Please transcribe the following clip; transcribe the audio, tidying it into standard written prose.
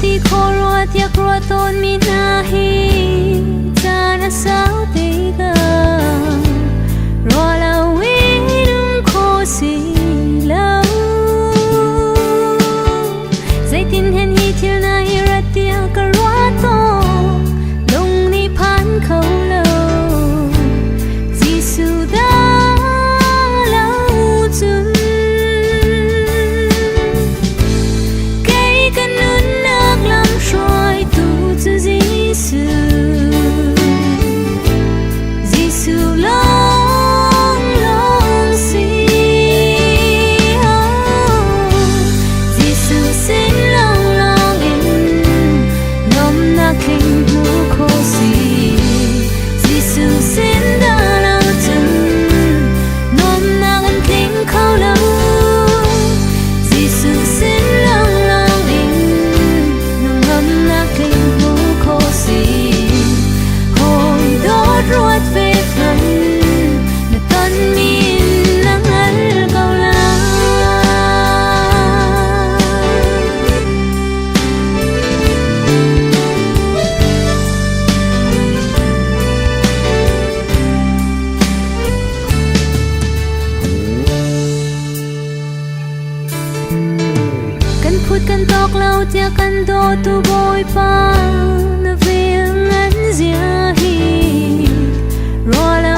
ti kho ro tia kro ton mi na hi cha na sao te ga ro la wi nung kho si la zai tin hen hi thil na hi ra tia ka ro to long ni phan khâu lo Giêsu đã lâu chừng cái cơn nước nước làm soi tu cho Giêsu Giêsu long long si Giêsu xin long long in nom na kinh mu khô si Giêsu xin đã lâu chừng nom na gần kinh khâu lâu Giêsu xin long long in nom na kinh mu khô si hồi đốt ruột về phần để tân min nắng ẩn cầu la Căn phút căn tóc lâu tia căn đô tu bôi pa na viếng ngân zia hi rồi là